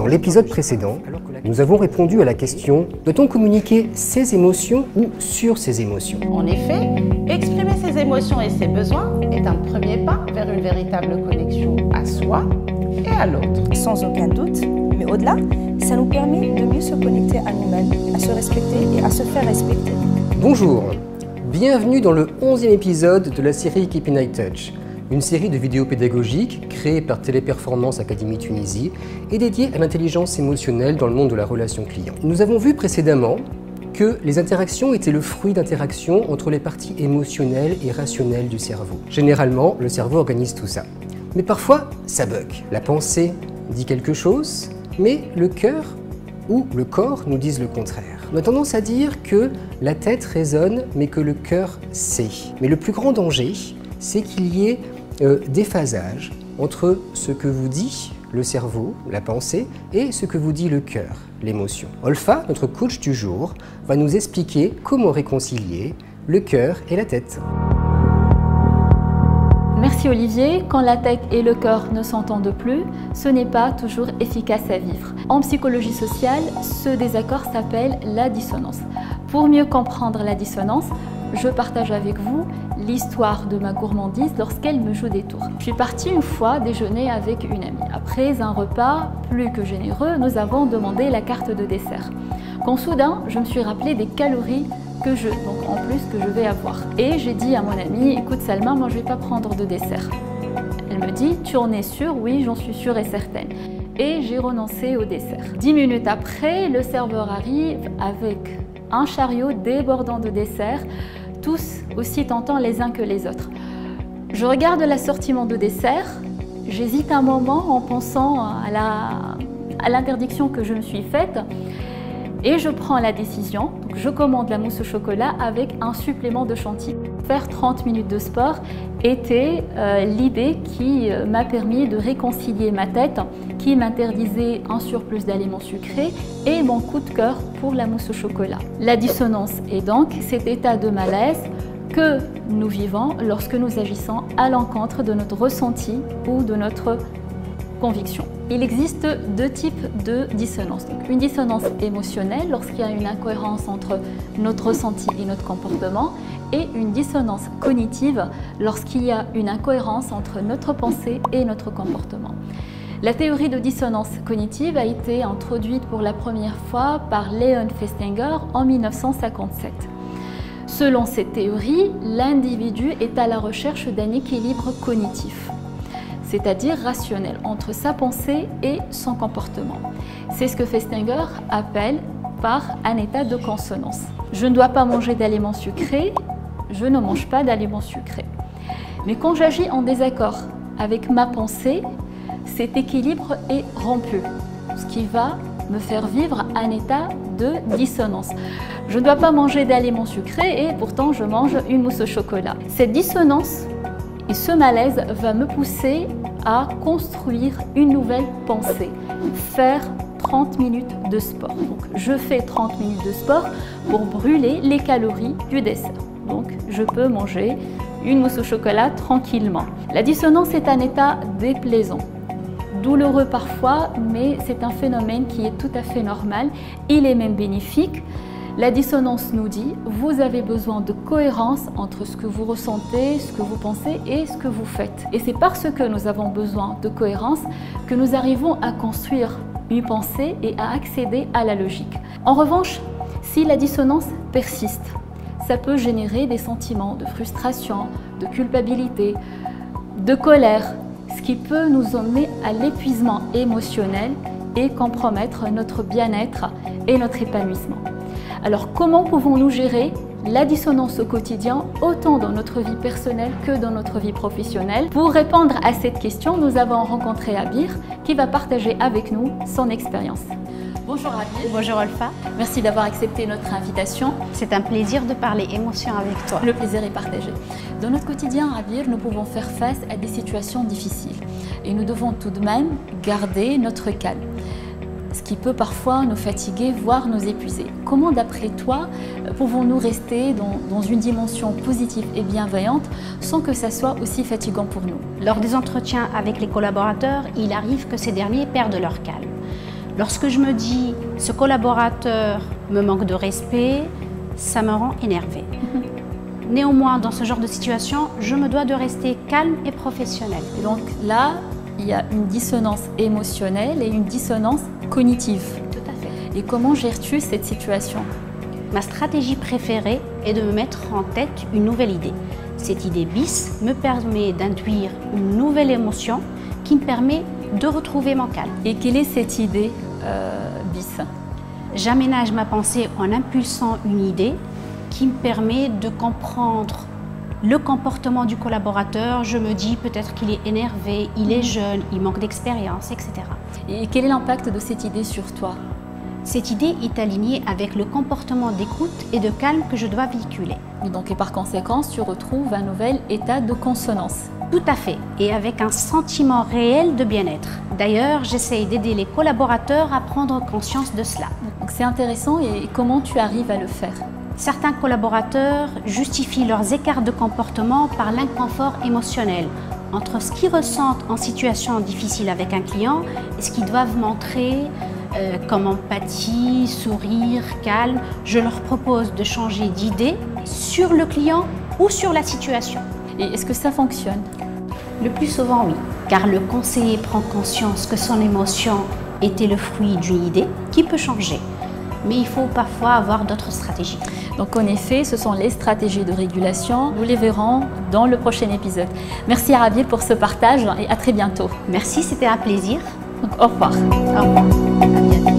Dans l'épisode précédent, nous avons répondu à la question « Doit-on communiquer ses émotions ou sur ses émotions ?» En effet, exprimer ses émotions et ses besoins est un premier pas vers une véritable connexion à soi et à l'autre. Sans aucun doute, mais au-delà, ça nous permet de mieux se connecter à nous-mêmes, à se respecter et à se faire respecter. Bonjour, bienvenue dans le 11e épisode de la série Keeping High Touch, une série de vidéos pédagogiques créée par Téléperformance Académie Tunisie et dédiée à l'intelligence émotionnelle dans le monde de la relation client. Nous avons vu précédemment que les interactions étaient le fruit d'interactions entre les parties émotionnelles et rationnelles du cerveau. Généralement, le cerveau organise tout ça. Mais parfois, ça bug. La pensée dit quelque chose, mais le cœur ou le corps nous disent le contraire. On a tendance à dire que la tête raisonne, mais que le cœur sait. Mais le plus grand danger, c'est qu'il y ait déphasage entre ce que vous dit le cerveau, la pensée, et ce que vous dit le cœur, l'émotion. Olfa, notre coach du jour, va nous expliquer comment réconcilier le cœur et la tête. Merci Olivier. Quand la tête et le cœur ne s'entendent plus, ce n'est pas toujours efficace à vivre. En psychologie sociale, ce désaccord s'appelle la dissonance. Pour mieux comprendre la dissonance, je partage avec vous l'histoire de ma gourmandise lorsqu'elle me joue des tours. Je suis partie une fois déjeuner avec une amie. Après un repas plus que généreux, nous avons demandé la carte de dessert. Quand soudain, je me suis rappelé des calories que je vais avoir. Et j'ai dit à mon amie, écoute Salma, moi je vais pas prendre de dessert. Elle me dit, tu en es sûre? Oui, j'en suis sûre et certaine. Et j'ai renoncé au dessert. 10 minutes après, le serveur arrive avec un chariot débordant de desserts, tous aussi tentants les uns que les autres. Je regarde l'assortiment de desserts, j'hésite un moment en pensant à l'interdiction que je me suis faite et je prends la décision. Donc je commande la mousse au chocolat avec un supplément de chantilly. Faire 30 minutes de sport était l'idée qui m'a permis de réconcilier ma tête qui m'interdisait un surplus d'aliments sucrés et mon coup de cœur pour la mousse au chocolat. La dissonance est donc cet état de malaise que nous vivons lorsque nous agissons à l'encontre de notre ressenti ou de notre conviction. Il existe deux types de dissonance. Donc, une dissonance émotionnelle lorsqu'il y a une incohérence entre notre ressenti et notre comportement et une dissonance cognitive lorsqu'il y a une incohérence entre notre pensée et notre comportement. La théorie de dissonance cognitive a été introduite pour la première fois par Leon Festinger en 1957. Selon cette théorie, l'individu est à la recherche d'un équilibre cognitif, c'est-à-dire rationnel, entre sa pensée et son comportement. C'est ce que Festinger appelle par un état de consonance. Je ne dois pas manger d'aliments sucrés, je ne mange pas d'aliments sucrés. Mais quand j'agis en désaccord avec ma pensée, cet équilibre est rompu, ce qui va me faire vivre un état de dissonance. Je ne dois pas manger d'aliments sucrés et pourtant je mange une mousse au chocolat. Cette dissonance et ce malaise va me pousser à construire une nouvelle pensée, faire 30 minutes de sport. Donc, je fais 30 minutes de sport pour brûler les calories du dessert. Donc, je peux manger une mousse au chocolat tranquillement. La dissonance est un état déplaisant, douloureux parfois, mais c'est un phénomène qui est tout à fait normal. Il est même bénéfique. La dissonance nous dit, vous avez besoin de cohérence entre ce que vous ressentez, ce que vous pensez et ce que vous faites. Et c'est parce que nous avons besoin de cohérence que nous arrivons à construire une pensée et à accéder à la logique. En revanche, si la dissonance persiste, ça peut générer des sentiments de frustration, de culpabilité, de colère, ce qui peut nous emmener à l'épuisement émotionnel et compromettre notre bien-être et notre épanouissement. Alors comment pouvons-nous gérer la dissonance au quotidien, autant dans notre vie personnelle que dans notre vie professionnelle? Pour répondre à cette question, nous avons rencontré Abir qui va partager avec nous son expérience. Bonjour Abir. Bonjour Olfa. Merci d'avoir accepté notre invitation. C'est un plaisir de parler émotion avec toi. Le plaisir est partagé. Dans notre quotidien, Abir, nous pouvons faire face à des situations difficiles et nous devons tout de même garder notre calme, ce qui peut parfois nous fatiguer, voire nous épuiser. Comment, d'après toi, pouvons-nous rester dans une dimension positive et bienveillante sans que ça soit aussi fatigant pour nous? Lors des entretiens avec les collaborateurs, il arrive que ces derniers perdent leur calme. Lorsque je me dis ce collaborateur me manque de respect, ça me rend énervée. Néanmoins, dans ce genre de situation, je me dois de rester calme et professionnelle. Et donc là, il y a une dissonance émotionnelle et une dissonance cognitive. Tout à fait. Et comment gères-tu cette situation? Ma stratégie préférée est de me mettre en tête une nouvelle idée. Cette idée bis me permet d'induire une nouvelle émotion qui me permet de retrouver mon calme. Et quelle est cette idée bis? J'aménage ma pensée en impulsant une idée qui me permet de comprendre le comportement du collaborateur. Je me dis peut-être qu'il est énervé, il est jeune, il manque d'expérience, etc. Et quel est l'impact de cette idée sur toi? Cette idée est alignée avec le comportement d'écoute et de calme que je dois véhiculer. Et par conséquent, tu retrouves un nouvel état de consonance. Tout à fait, et avec un sentiment réel de bien-être. D'ailleurs, j'essaye d'aider les collaborateurs à prendre conscience de cela. Donc c'est intéressant, et comment tu arrives à le faire? Certains collaborateurs justifient leurs écarts de comportement par l'inconfort émotionnel entre ce qu'ils ressentent en situation difficile avec un client et ce qu'ils doivent montrer comme empathie, sourire, calme. Je leur propose de changer d'idée sur le client ou sur la situation. Et est-ce que ça fonctionne? Le plus souvent, oui, car le conseiller prend conscience que son émotion était le fruit d'une idée qui peut changer. Mais il faut parfois avoir d'autres stratégies. Donc en effet, ce sont les stratégies de régulation. Nous les verrons dans le prochain épisode. Merci Arabi pour ce partage et à très bientôt. Merci, c'était un plaisir. Donc, au revoir. Au revoir. À bientôt.